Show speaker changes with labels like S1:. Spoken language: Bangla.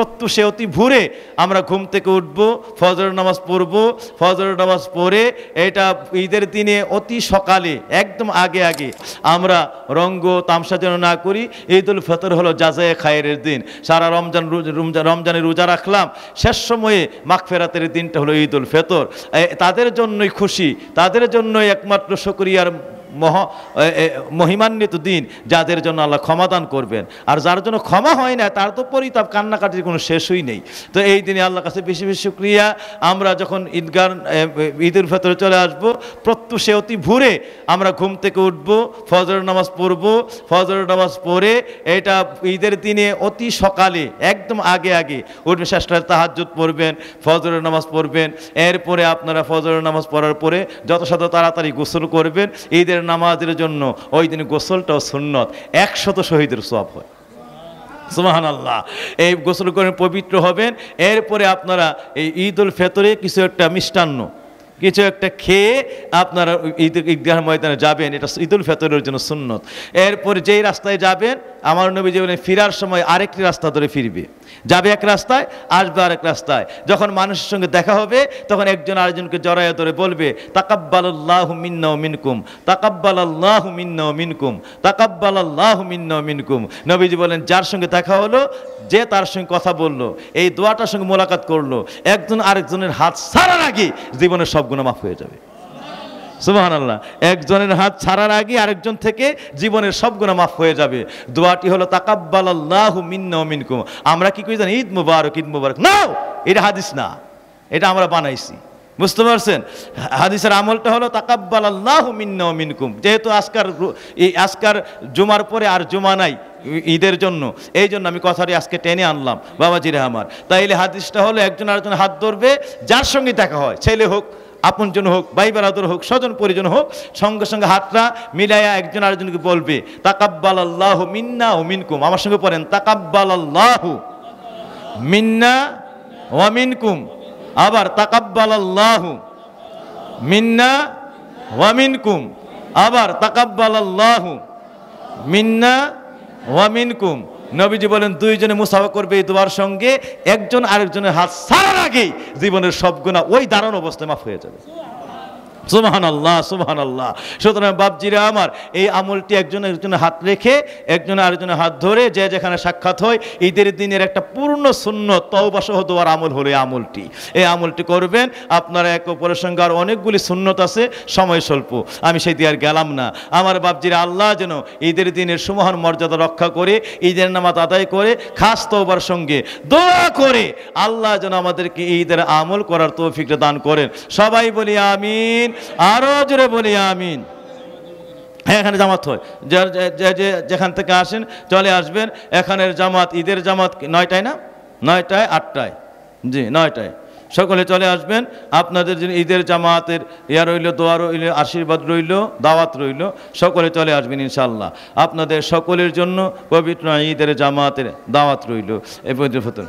S1: প্রত্যুষে অতি ভোরে আমরা ঘুম থেকে উঠব, ফজরের নামাজ পড়ব, ফজরের নামাজ পড়ে এটা ঈদের দিনে অতি সকালে একদম আগে আগে আমরা রঙ্গ তামসা যেন না করি। ঈদুল ফিতর হলো জাযায়ে খায়রের দিন। সারা রমজানের রোজা রাখলাম, শেষ সময়ে মাগফিরাতের দিনটা হলো ঈদুল ফিতর। তাদের জন্যই খুশি, তাদের জন্যই একমাত্র শুকরিয়ার মহিমান্বিত দিন, যাদের জন্য আল্লাহ ক্ষমাদান করবেন। আর যার জন্য ক্ষমা হয় না তার তো পরিতাপ কান্নাকাটির কোনো শেষই নেই। তো এই দিনে আল্লাহর কাছে বেশি বেশি শুকরিয়া। আমরা যখন ঈদুল ফিতরে চলে আসব, প্রত্যুষে অতি ভোরে আমরা ঘুম থেকে উঠব, ফজরের নামাজ পড়ব, ফজরের নামাজ পড়ে এটা ঈদের দিনে অতি সকালে একদম আগে আগে উঠবে, শেষটায় তাহাজ্জুদ পড়বেন, ফজরের নামাজ পড়বেন। এরপরে আপনারা ফজরের নামাজ পড়ার পরে যথাসাধ্য তাড়াতাড়ি গোসল করবেন। ঈদের নামাজের জন্য ওই দিন গোসলটাও সুন্নত, 100 শহীদের সওয়াব হয়। সুবহানাল্লাহ। এই গোসল করে পবিত্র হবেন। এরপরে আপনারা এই ঈদুল ফিতরে কিছু একটা মিষ্টান্ন কিছু একটা খেয়ে আপনারা ঈদগাহ ময়দানে যাবেন, এটা ঈদুল ফিতরের জন্য সুন্নত। এরপরে যেই রাস্তায় যাবেন, আমার নবী বলেন ফেরার সময় আরেকটি রাস্তা ধরে ফিরবে, যাবে এক রাস্তায়, আসবে আরেক রাস্তায়। যখন মানুষের সঙ্গে দেখা হবে তখন একজন আরেকজনকে জড়াইয়া ধরে বলবে তাকাব্বালাল্লাহু মিন্না ওয়া মিনকুম, তাকাব্বালাল্লাহু মিন্না ওয়া মিনকুম, তাকাব্বালাল্লাহু মিন্না ওয়া মিনকুম। নবীজি বলেন যার সঙ্গে দেখা হলো, যে তার সঙ্গে কথা বললো, এই দোয়াটার সঙ্গে মোলাকাত করলো, একজন আরেকজনের হাত ছাড়ার আগে জীবনের সব গুনাহ মাফ হয়ে যাবে। সুবহানাল্লাহ। একজনের হাত ছাড়ার আগে আরেকজন থেকে জীবনের সব গুনাহ মাফ হয়ে যাবে। দোয়াটি হলো তাকাব্বালাল্লাহু মিন্না ওয়া মিনকুম। আমরা কি কই জানেন? ঈদ মুবারক, ঈদ মুবারক। না, এটা হাদিস না, এটা আমরা বানাইছি। বুঝতে পারছেন? হাদিসের আমলটা হলো তাকাব্বালাল্লাহু মিন্না ওয়া মিনকুম। যেহেতু আজকার জুমার পরে আর জুমা নাই ঈদের জন্য, এই জন্য আমি কথাটি আজকে টেনে আনলাম বাবাজিরা আমার। তাইলে হাদিসটা হলো একজন আরেকজন হাত ধরবে, যার সঙ্গে দেখা হয়, ছেলে হোক, আপনজন হোক, ভাই বেরাদর হোক, স্বজন পরিজন হোক, সঙ্গে সঙ্গে হাতটা মিলাইয়া একজন আরেকজনকে বলবে তাকাব্বালাল্লাহু মিন্না ওয়া মিনকুম। আমার সঙ্গে পড়েন তাকাব্বালাল্লাহু মিন্না ওয়া মিনকুম। আবার তাকাব্বালাল্লাহু মিন্না ওয়া মিনকুম। আবার তাকাব্বালাল্লাহু মিন্না ওয়া মিনকুম। নবীজি বলেন দুইজনে মুসাফা করবে এই দোয়ার সঙ্গে, একজন আরেকজনের হাত ছাড়ার আগেই জীবনের সব গুনাহ ওই দাঁড়ানো অবস্থায় মাফ হয়ে যাবে। সুবহানাল্লাহ, সুবহানাল্লাহ। সুতরাং বাপজিরা আমার, এই আমলটি একজনের হাত রেখে একজন আরেকজনের হাত ধরে যে যেখানে সাক্ষাৎ হয়, ঈদের দিনের একটা পূর্ণ সুন্নত তওবা সহ দোয়ার আমল হলো এই আমলটি। এই আমলটি করবেন আপনারা। এক অপরের সঙ্গে আর অনেকগুলি সুন্নত আছে, সময় স্বল্প, আমি সেই দিয়ে আর গেলাম না। আমার বাপজিরা, আল্লাহ যেন ঈদের দিনের সুমহান মর্যাদা রক্ষা করে, ঈদের নামাজ আদায় করে, খাস তওবার সঙ্গে দোয়া করে আল্লাহ যেন আমাদেরকে ঈদের আমল করার তৌফিকটা দান করেন। সবাই বলি আমিন, আরো জোরে বলি আমিন। হ্যাঁ, এখানে জামাত হয়, যেখান থেকে আসেন চলে আসবেন। এখানের জামাত, ঈদের জামাত 9টায় না, 9টায় 8টায়, জি 9টায় সকলে চলে আসবেন। আপনাদের জন্য ঈদের জামাতের ইয়া রইল, দোয়া রইল, আশীর্বাদ রইল, দাওয়াত রইল, সকলে চলে আসবেন ইনশাআল্লাহ। আপনাদের সকলের জন্য পবিত্র ঈদের জামাতের দাওয়াত রইল। এই পবিত্র ফতর